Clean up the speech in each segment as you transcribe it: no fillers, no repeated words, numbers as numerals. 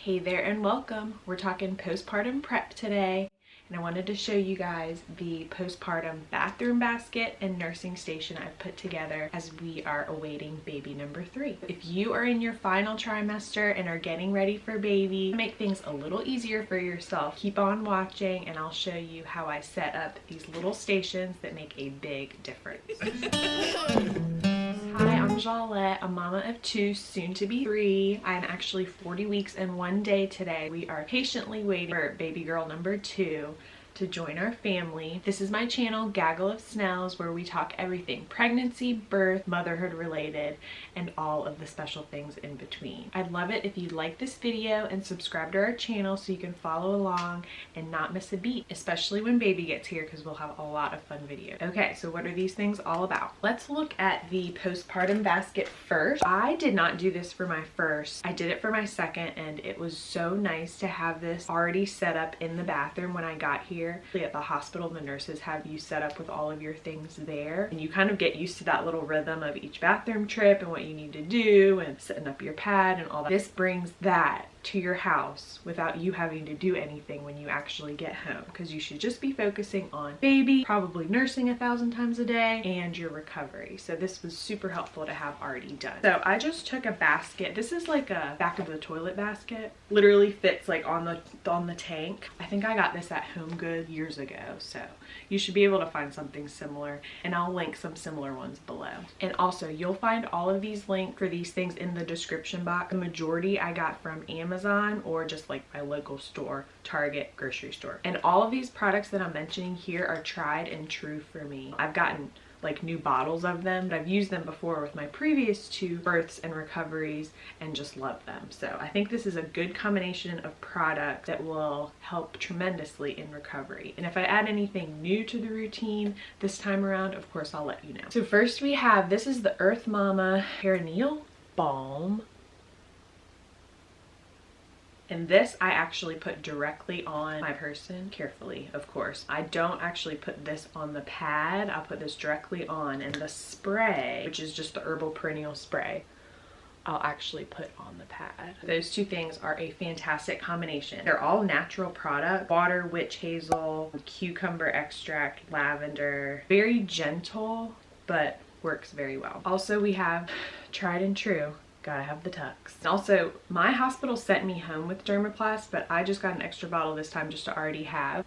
Hey there and welcome. We're talking postpartum prep today, and I wanted to show you guys the postpartum bathroom basket and nursing station I've put together as we are awaiting baby number 3. If you are in your final trimester and are getting ready for baby, to make things a little easier for yourself, keep on watching and I'll show you how I set up these little stations that make a big difference. Hi, I'm Jalette, a mama of 2, soon to be 3. I'm actually 40 weeks and 1 day today. We are patiently waiting for baby girl number 2 to join our family. This is my channel, Gaggle of Snells, where we talk everything pregnancy, birth, motherhood related, and all of the special things in between. I'd love it if you like this video and subscribe to our channel so you can follow along and not miss a beat, especially when baby gets here, because we'll have a lot of fun videos. Okay, so what are these things all about? Let's look at the postpartum basket first. I did not do this for my first. I did it for my second, and it was so nice to have this already set up in the bathroom when I got here. At the hospital, the nurses have you set up with all of your things there, and you kind of get used to that little rhythm of each bathroom trip and what you need to do and setting up your pad and all that. This brings that to your house without you having to do anything when you actually get home, because you should just be focusing on baby, probably nursing 1,000 times a day, and your recovery. So this was super helpful to have already done. So I just took a basket. This is like a back of the toilet basket. Literally fits like on the tank. I think I got this at Home Goods years ago, so you should be able to find something similar, and I'll link some similar ones below. And also you'll find all of these links for these things in the description box. The majority I got from Amazon or just like my local store, Target, grocery store. And all of these products that I'm mentioning here are tried and true for me. I've gotten like new bottles of them, but I've used them before with my previous 2 births and recoveries and just love them. So I think this is a good combination of products that will help tremendously in recovery. And if I add anything new to the routine this time around, of course I'll let you know. So first we have, this is the Earth Mama Perineal Balm. And this I actually put directly on my person, carefully, of course. I don't actually put this on the pad. I'll put this directly on, and the spray, which is just the herbal perennial spray, I'll actually put on the pad. Those 2 things are a fantastic combination. They're all natural products. Water, witch hazel, cucumber extract, lavender. Very gentle, but works very well. Also, we have tried and true, gotta have the Tux. And also, my hospital sent me home with Dermaplast, but I just got an extra bottle this time just to already have.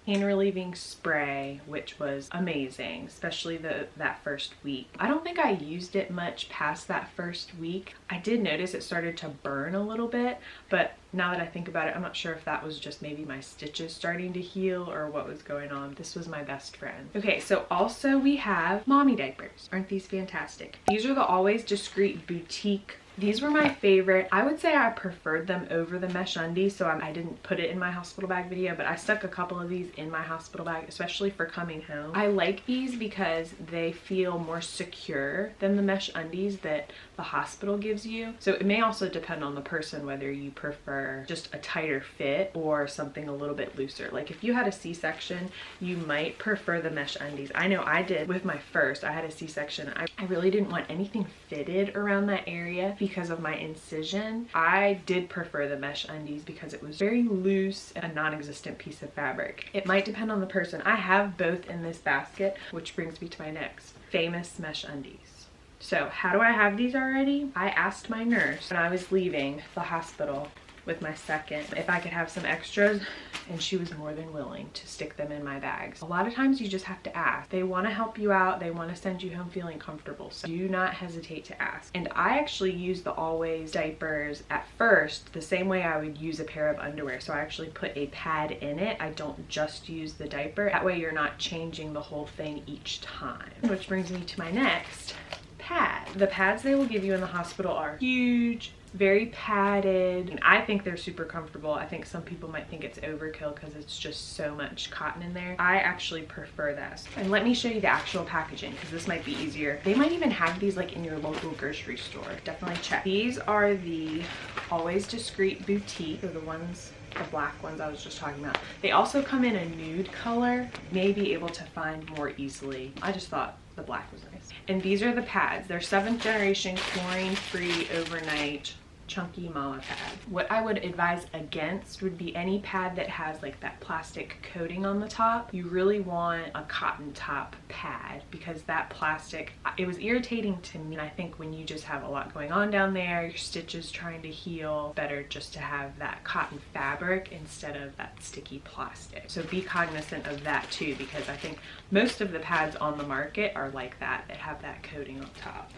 Pain relieving spray, which was amazing, especially that first week. I don't think I used it much past that first week. I did notice it started to burn a little bit, but now that I think about it, I'm not sure if that was just maybe my stitches starting to heal or what was going on. This was my best friend. Okay, so also we have mommy diapers. Aren't these fantastic? These are the Always Discreet Boutique. These were my favorite. I would say I preferred them over the mesh undies, so I didn't put it in my hospital bag video, but I stuck a couple of these in my hospital bag, especially for coming home. I like these because they feel more secure than the mesh undies that the hospital gives you. So it may also depend on the person whether you prefer just a tighter fit or something a little bit looser. Like if you had a C-section, you might prefer the mesh undies. I know I did with my first. I had a C-section. I really didn't want anything fitted around that area because of my incision. I did prefer the mesh undies because it was very loose and a non-existent piece of fabric. It might depend on the person. I have both in this basket, which brings me to my next, famous mesh undies. So how do I have these already? I asked my nurse when I was leaving the hospital with my second if I could have some extras, and she was more than willing to stick them in my bags. A lot of times you just have to ask. They want to help you out. They want to send you home feeling comfortable. So do not hesitate to ask. And I actually use the Always diapers at first the same way I would use a pair of underwear. So I actually put a pad in it. I don't just use the diaper. That way you're not changing the whole thing each time. Which brings me to my next pad. The pads they will give you in the hospital are huge, very padded, and I think they're super comfortable. I think some people might think it's overkill because it's just so much cotton in there. I actually prefer this. And let me show you the actual packaging because this might be easier. They might even have these like in your local grocery store. Definitely check. These are the Always Discreet Boutique. They're the ones, the black ones I was just talking about. They also come in a nude color, may be able to find more easily. I just thought the black was nice. And these are the pads. They're 7th generation chlorine free overnight chunky mama pad. What I would advise against would be any pad that has like that plastic coating on the top. You really want a cotton top pad because that plastic, it was irritating to me. And I think when you just have a lot going on down there, your stitches trying to heal, better just to have that cotton fabric instead of that sticky plastic. So be cognizant of that too, because I think most of the pads on the market are like that have that coating on top.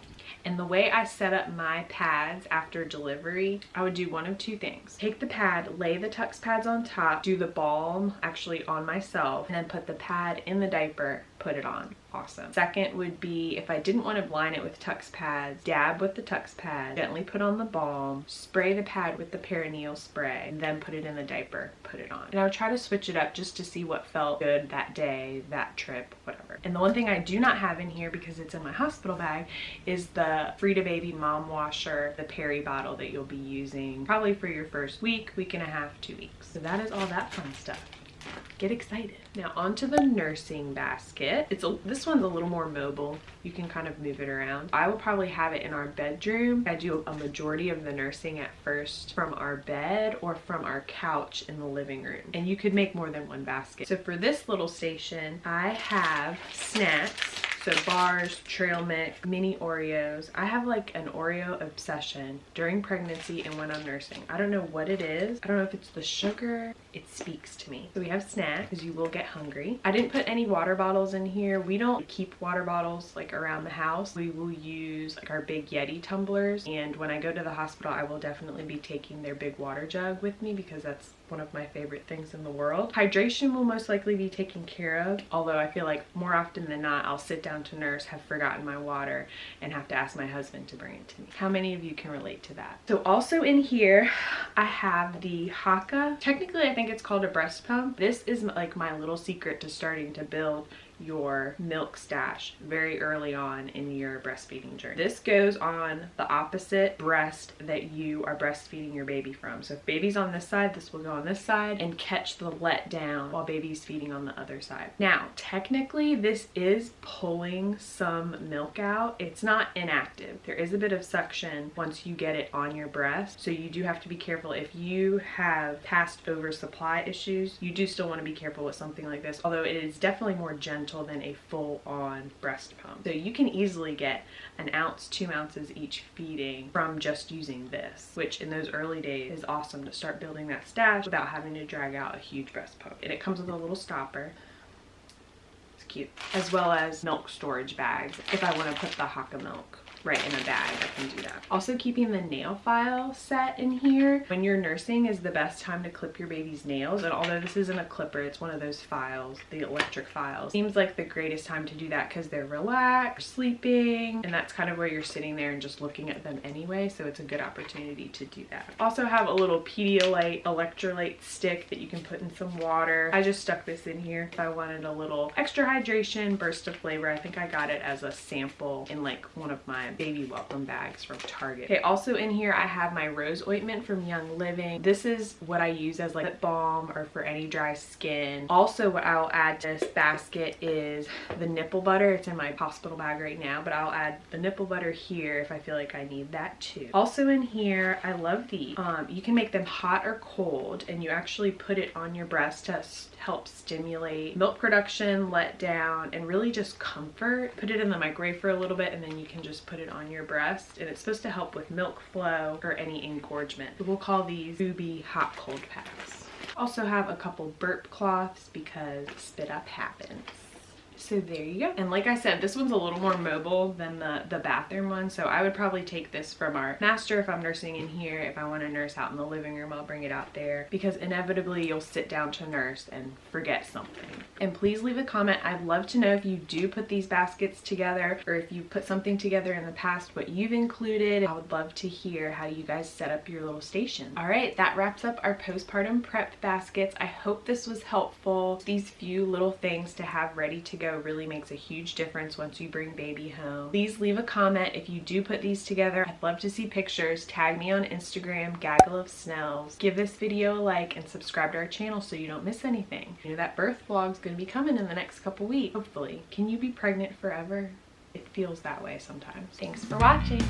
And the way I set up my pads after delivery, I would do one of two things. Take the pad, lay the Tux pads on top, do the balm actually on myself, and then put the pad in the diaper, put it on. Awesome. Second would be, if I didn't want to line it with Tux pads, dab with the Tux pad, gently put on the balm, spray the pad with the perineal spray, and then put it in the diaper, put it on. And I would try to switch it up just to see what felt good that day, that trip, whatever. And the one thing I do not have in here because it's in my hospital bag is the Frida Baby Mom Washer, the peri bottle that you'll be using probably for your first week, week and a half, 2 weeks. So that is all that fun stuff. Get excited. Now onto the nursing basket. This one's a little more mobile. You can kind of move it around. I will probably have it in our bedroom. I do a majority of the nursing at first from our bed or from our couch in the living room. And you could make more than one basket. So for this little station, I have snacks. So bars, trail mix, mini Oreos. I have like an Oreo obsession during pregnancy and when I'm nursing. I don't know what it is. I don't know if it's the sugar. It speaks to me. So we have snacks because you will get hungry. I didn't put any water bottles in here. We don't keep water bottles like around the house. We will use like our big Yeti tumblers. And when I go to the hospital, I will definitely be taking their big water jug with me because that's one of my favorite things in the world. Hydration will most likely be taken care of, although I feel like more often than not, I'll sit down to nurse, have forgotten my water, and have to ask my husband to bring it to me. How many of you can relate to that? So also in here, I have the Haka. Technically, I think it's called a breast pump. This is like my little secret to starting to build your milk stash very early on in your breastfeeding journey. This goes on the opposite breast that you are breastfeeding your baby from. So if baby's on this side, this will go on this side and catch the let down while baby's feeding on the other side. Now, technically this is pulling some milk out. It's not inactive. There is a bit of suction once you get it on your breast. So you do have to be careful. If you have past oversupply issues, you do still want to be careful with something like this, although it is definitely more gentle than a full-on breast pump. So you can easily get an ounce, 2 ounces each feeding from just using this, which in those early days is awesome to start building that stash without having to drag out a huge breast pump. And it comes with a little stopper. It's cute. As well as milk storage bags if I want to put the Haka milk right in a bag, I can do that. Also keeping the nail file set in here. When you're nursing is the best time to clip your baby's nails, and although this isn't a clipper, it's one of those files, the electric files. Seems like the greatest time to do that because they're relaxed, sleeping, and that's kind of where you're sitting there and just looking at them anyway, so it's a good opportunity to do that. Also have a little Pedialyte electrolyte stick that you can put in some water. I just stuck this in here if I wanted a little extra hydration, burst of flavor. I think I got it as a sample in like one of my baby welcome bags from Target. Okay, also in here I have my rose ointment from Young Living. This is what I use as like lip balm or for any dry skin. Also what I'll add to this basket is the nipple butter. It's in my hospital bag right now, but I'll add the nipple butter here if I feel like I need that too. Also in here, I love these. You can make them hot or cold, and you actually put it on your breast to help stimulate milk production, let down, and really just comfort. Put it in the microwave for a little bit and then you can just put it on your breast, and it's supposed to help with milk flow or any engorgement. We'll call these booby hot cold packs. Also have a couple burp cloths because spit up happens. So there you go. And like I said, this one's a little more mobile than the bathroom one. So I would probably take this from our master if I'm nursing in here. If I want to nurse out in the living room, I'll bring it out there because inevitably you'll sit down to nurse and forget something. And please leave a comment. I'd love to know if you do put these baskets together or if you put something together in the past, what you've included. I would love to hear how you guys set up your little station. All right, that wraps up our postpartum prep baskets. I hope this was helpful. These few little things to have ready to go really makes a huge difference once you bring baby home. Please leave a comment if you do put these together. I'd love to see pictures. Tag me on Instagram, Gaggle of Snells. Give this video a like and subscribe to our channel so you don't miss anything. You know that birth vlog's gonna be coming in the next couple weeks, hopefully. Can you be pregnant forever? It feels that way sometimes. Thanks for watching.